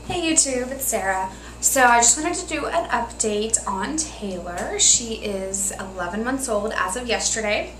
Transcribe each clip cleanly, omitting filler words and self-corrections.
Hey YouTube, it's Sarah. So I just wanted to do an update on Taylor. She is 11 months old as of yesterday,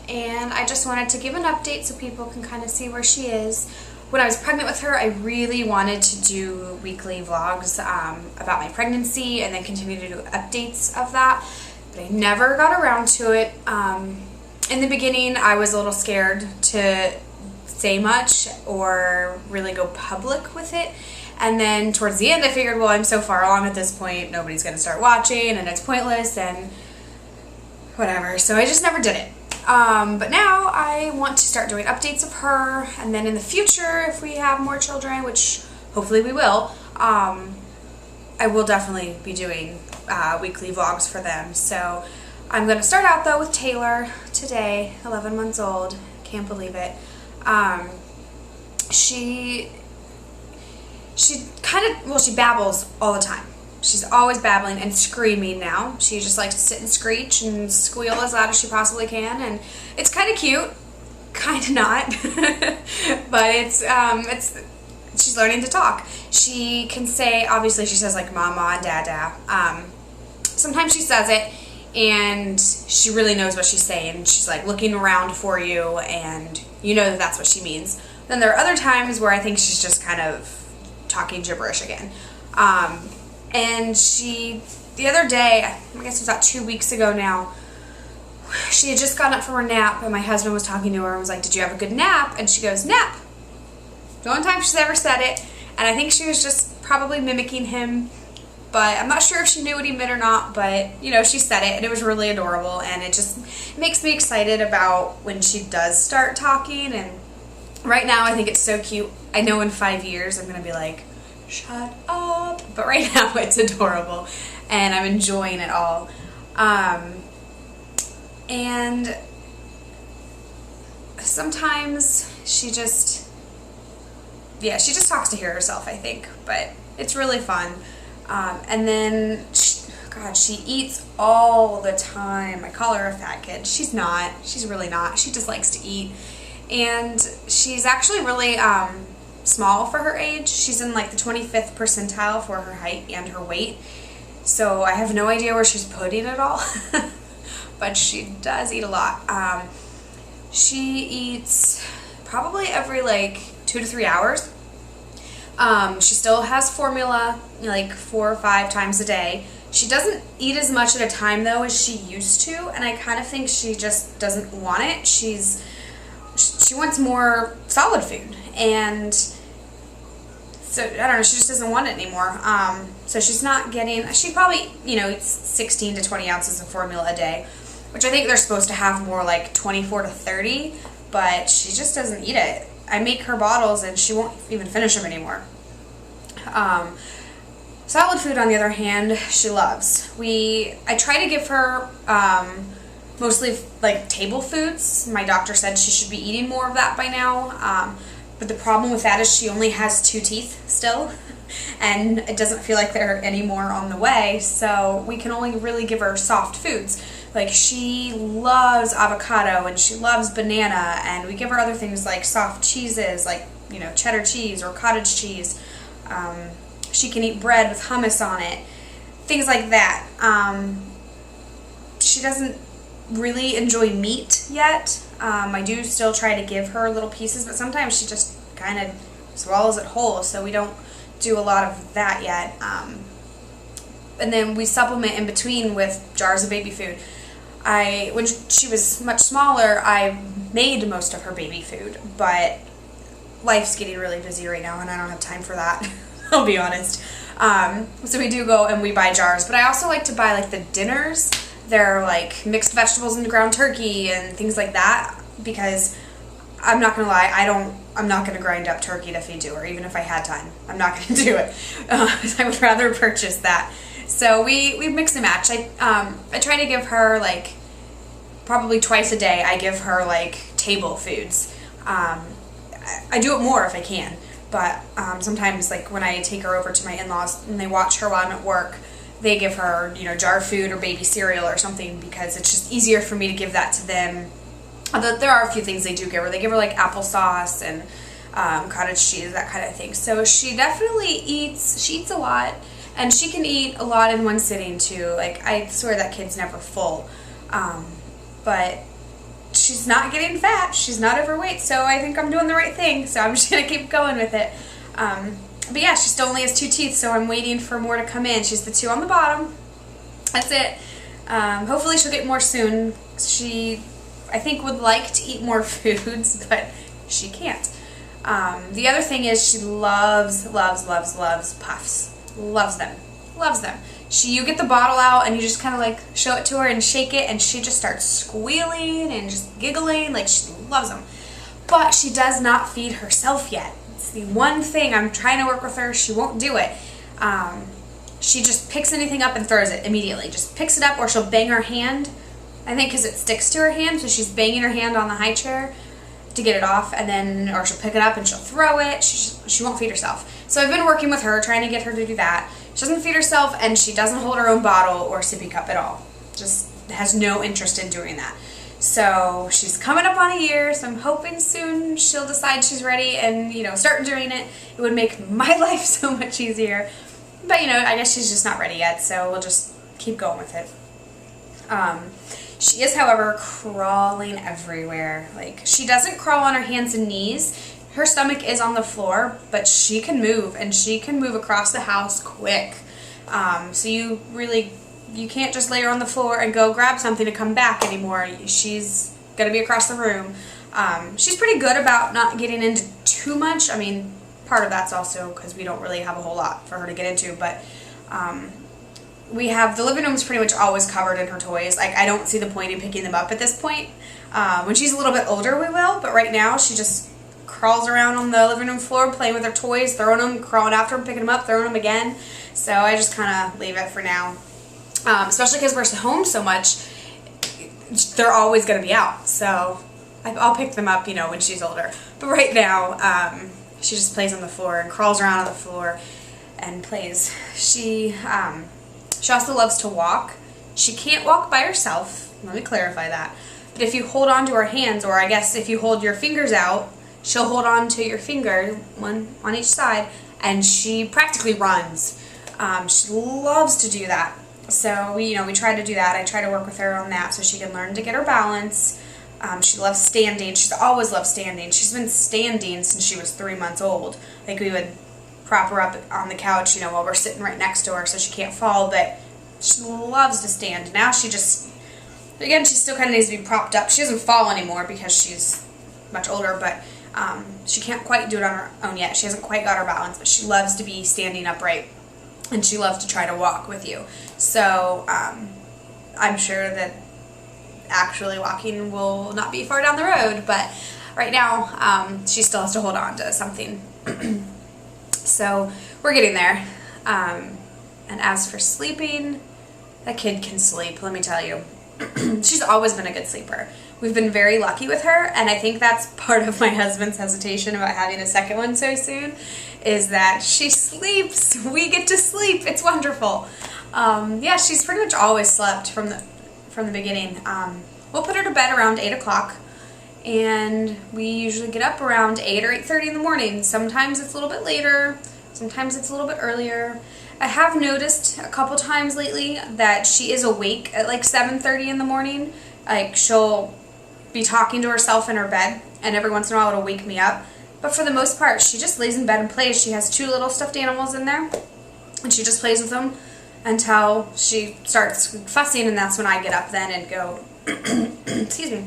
and I just wanted to give an update so people can kind of see where she is. When I was pregnant with her, I really wanted to do weekly vlogs about my pregnancy and then continue to do updates of that, but I never got around to it. In the beginning, I was a little scared to say much or really go public with it. And then towards the end I figured, well, I'm so far along at this point, nobody's going to start watching and it's pointless and whatever. So I just never did it. But now I want to start doing updates of her, and then in the future, if we have more children, which hopefully we will, I will definitely be doing weekly vlogs for them. So I'm going to start out though with Taylor today, 11 months old. Can't believe it. She babbles all the time. She's always babbling and screaming now. She just likes to sit and screech and squeal as loud as she possibly can, and it's kind of cute, kind of not, but she's learning to talk. She can say, obviously she says like mama and dada. Sometimes she says it and she really knows what she's saying. She's like looking around for you and you know that that's what she means. Then there are other times where I think she's just kind of talking gibberish again. And the other day, I guess it was about 2 weeks ago now, she had just gotten up from her nap and my husband was talking to her and was like, "Did you have a good nap?" And she goes, "Nap." The only time she's ever said it, and I think she was just probably mimicking him, but I'm not sure if she knew what he meant or not, but you know, she said it and it was really adorable, and it just makes me excited about when she does start talking. And right now I think it's so cute. I know in 5 years I'm gonna be like, shut up, but right now it's adorable and I'm enjoying it all. And sometimes she just talks to hear herself, I think, but it's really fun. And then she eats all the time. I call her a fat kid. She's not. She's really not. She just likes to eat. And she's actually really small for her age. She's in like the 25th percentile for her height and her weight. So I have no idea where she's putting it all. But she does eat a lot. She eats probably every like 2 to 3 hours. She still has formula like 4 or 5 times a day. She doesn't eat as much at a time though as she used to, and I kind of think she just doesn't want it. She wants more solid food, and so I don't know, she just doesn't want it anymore. So she's not getting, she probably, eats 16 to 20 ounces of formula a day, which I think they're supposed to have more like 24 to 30, but she just doesn't eat it. I make her bottles and she won't even finish them anymore. Solid food, on the other hand, she loves. I try to give her mostly like table foods. My doctor said she should be eating more of that by now. But the problem with that is she only has 2 teeth still, and it doesn't feel like there are any more on the way, so we can only really give her soft foods. Like, she loves avocado and she loves banana, and we give her other things like soft cheeses, like, cheddar cheese or cottage cheese. She can eat bread with hummus on it, things like that. She doesn't really enjoy meat yet. I do still try to give her little pieces, but sometimes she just kind of swallows it whole, so we don't do a lot of that yet. And then we supplement in between with jars of baby food. When she was much smaller, I made most of her baby food, but life's getting really busy right now and I don't have time for that. I'll be honest. So we do go and we buy jars, but I also like to buy like the dinners. They're like mixed vegetables and ground turkey and things like that, because I'm not gonna lie, I'm not gonna grind up turkey to feed to her, even if I had time. I'm not gonna do it. I would rather purchase that. So we mix and match. I try to give her like probably twice a day. I give her like table foods. I do it more if I can, but sometimes like when I take her over to my in-laws and they watch her while I'm at work, they give her jar food or baby cereal or something, because it's just easier for me to give that to them. Although there are a few things they do give her. They give her like applesauce and cottage cheese, that kind of thing. So she definitely eats a lot, and she can eat a lot in one sitting too. Like, I swear that kid's never full. But she's not getting fat, she's not overweight, so I think I'm doing the right thing, so I'm just gonna keep going with it. But yeah, she still only has 2 teeth, so I'm waiting for more to come in. She's the 2 on the bottom. That's it. Hopefully she'll get more soon. She, I think, would like to eat more foods, but she can't. The other thing is she loves puffs. Loves them. Loves them. You get the bottle out and you just kind of like show it to her and shake it, and she just starts squealing and just giggling. Like, she loves them. But she does not feed herself yet. It's the one thing I'm trying to work with her. She won't do it. She just picks anything up and throws it immediately. Just picks it up, or she'll bang her hand. I think because it sticks to her hand, so she's banging her hand on the high chair to get it off, and then, or she'll pick it up and she'll throw it. She won't feed herself. So I've been working with her, trying to get her to do that. She doesn't feed herself, and she doesn't hold her own bottle or sippy cup at all. Just has no interest in doing that. So she's coming up on a year, so I'm hoping soon she'll decide she's ready and, you know, start doing it. It would make my life so much easier. But, you know, I guess she's just not ready yet, so we'll just keep going with it. She is, however, crawling everywhere. Like, she doesn't crawl on her hands and knees. Her stomach is on the floor, but she can move, and she can move across the house quick. So you can't just lay her on the floor and go grab something to come back anymore. She's going to be across the room. She's pretty good about not getting into too much. I mean, part of that's also because we don't really have a whole lot for her to get into, but we have, the living room's pretty much always covered in her toys. Like, I don't see the point in picking them up at this point. When she's a little bit older, we will, but right now she just crawls around on the living room floor playing with her toys, throwing them, crawling after them, picking them up, throwing them again. So I just kind of leave it for now. Especially because we're home so much, they're always going to be out. So I'll pick them up, you know, when she's older. But right now, she just plays on the floor and crawls around on the floor and plays. She also loves to walk. She can't walk by herself. Let me clarify that. But if you hold on to her hands, or I guess if you hold your fingers out, she'll hold on to your finger, one on each side, and she practically runs. She loves to do that. So we try to do that. I try to work with her on that so she can learn to get her balance. She loves standing. She's always loved standing. She's been standing since she was 3 months old. Like, we would prop her up on the couch, while we're sitting right next to her so she can't fall, but she loves to stand. Now she still kind of needs to be propped up. She doesn't fall anymore because she's much older, but she can't quite do it on her own yet. She hasn't quite got her balance, but she loves to be standing upright, and she loves to try to walk with you. So I'm sure that actually walking will not be far down the road, but right now she still has to hold on to something. So we're getting there. And as for sleeping, that kid can sleep, let me tell you. She's always been a good sleeper. We've been very lucky with her, and I think that's part of my husband's hesitation about having a second one so soon, is that she sleeps. We get to sleep. It's wonderful. Yeah, she's pretty much always slept from the beginning. We'll put her to bed around 8 o'clock, and we usually get up around 8 or 8:30 in the morning. Sometimes it's a little bit later, sometimes it's a little bit earlier. I have noticed a couple times lately that she is awake at like 7:30 in the morning. Like, she'll be talking to herself in her bed, and every once in a while it'll wake me up. But for the most part, she just lays in bed and plays. She has 2 little stuffed animals in there, and she just plays with them until she starts fussing, and that's when I get up then and go, excuse me,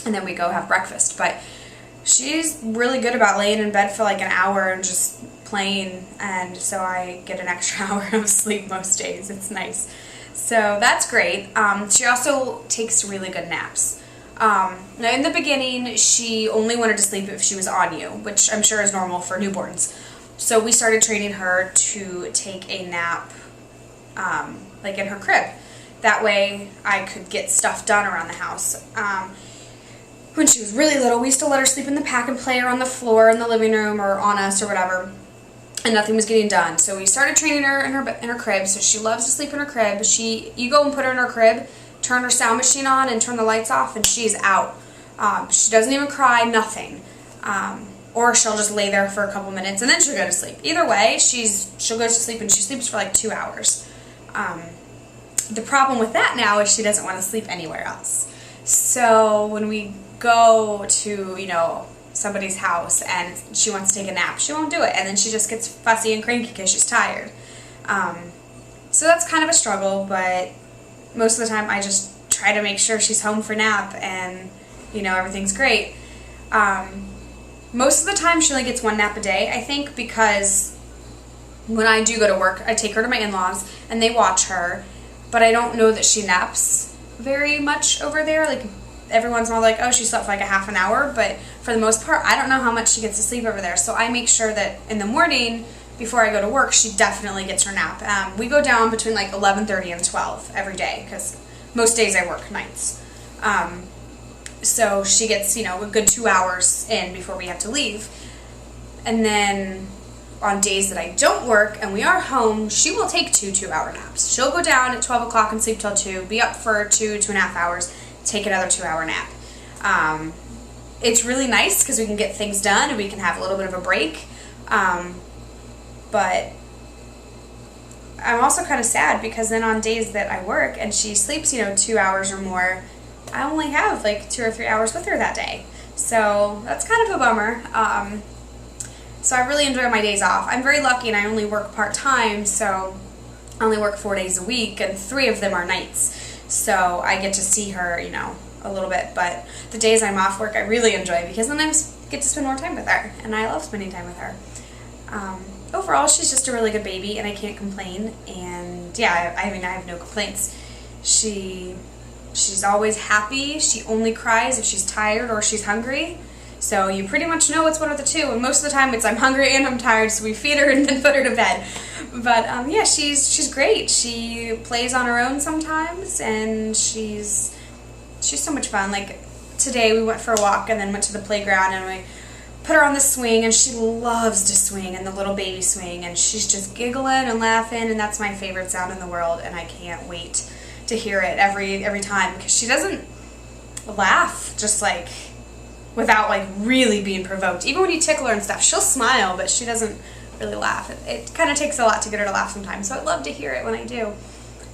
and then we go have breakfast. But she's really good about laying in bed for like an hour and just playing, and so I get an extra hour of sleep most days. It's nice. So that's great. She also takes really good naps. Now, in the beginning, she only wanted to sleep if she was on you, which I'm sure is normal for newborns. So we started training her to take a nap, like in her crib. That way I could get stuff done around the house. When she was really little, we used to let her sleep in the pack and play her on the floor in the living room or on us or whatever, and nothing was getting done. So we started training her in her crib. So she loves to sleep in her crib. You go and put her in her crib, turn her sound machine on and turn the lights off, and she's out. She doesn't even cry, nothing. or she'll just lay there for a couple minutes and then she'll go to sleep. Either way, she'll go to sleep and she sleeps for like 2 hours. The problem with that now is she doesn't want to sleep anywhere else. So when we go to, you know, somebody's house and she wants to take a nap, she won't do it, and then she just gets fussy and cranky because she's tired. So that's kind of a struggle, but most of the time I just try to make sure she's home for nap and, you know, everything's great. Most of the time she only gets 1 nap a day, I think, because when I do go to work, I take her to my in-laws and they watch her, but I don't know that she naps very much over there. Like, every once in a while, like, oh, she slept for like a half an hour, but for the most part, I don't know how much she gets to sleep over there. So I make sure that in the morning, before I go to work, she definitely gets her nap. We go down between like 11:30 and 12 every day, because most days I work nights. So she gets, you know, a good 2 hours in before we have to leave. And then on days that I don't work and we are home, she will take 2 2-hour naps. She'll go down at 12 o'clock and sleep till 2, be up for 2.5 hours, take another 2-hour nap. It's really nice because we can get things done and we can have a little bit of a break. But I'm also kind of sad because then on days that I work and she sleeps, you know, 2 hours or more, I only have like 2 or 3 hours with her that day. So that's kind of a bummer. So I really enjoy my days off. I'm very lucky and I only work part-time, so I only work 4 days a week and 3 of them are nights. So I get to see her, you know, a little bit. But the days I'm off work I really enjoy because then I get to spend more time with her, and I love spending time with her. Overall, she's just a really good baby and I can't complain. And yeah, I mean, I have no complaints. She's always happy. She only cries if she's tired or she's hungry. So you pretty much know it's one of the two, and most of the time it's I'm hungry and I'm tired, so we feed her and then put her to bed. But yeah, she's great. She plays on her own sometimes, and she's so much fun. Like today we went for a walk and then went to the playground and we put her on the swing, and she loves to swing, and the little baby swing, and she's just giggling and laughing, and that's my favorite sound in the world, and I can't wait to hear it every time, because she doesn't laugh just like without like really being provoked. Even when you tickle her and stuff, she'll smile, but she doesn't really laugh. It kind of takes a lot to get her to laugh sometimes, so I love to hear it when I do.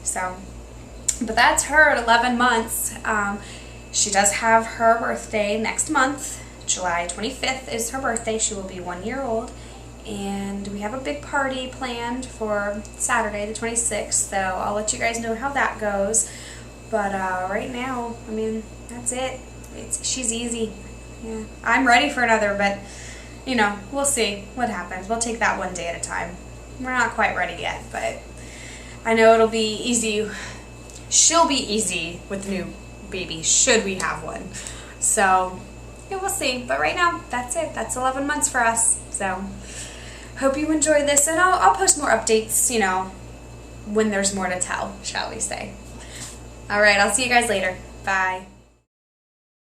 So, but that's her at 11 months. She does have her birthday next month. July 25th is her birthday. She will be 1 year old, and we have a big party planned for Saturday the 26th, so I'll let you guys know how that goes. But right now, I mean, that's it. She's easy. Yeah, I'm ready for another, but you know, we'll see what happens. We'll take that one day at a time. We're not quite ready yet, but I know it'll be easy. She'll be easy with the new baby, should we have one. So yeah, we'll see. But right now, that's it. That's 11 months for us. So hope you enjoy this, and I'll post more updates, you know, when there's more to tell, shall we say. All right, I'll see you guys later. Bye.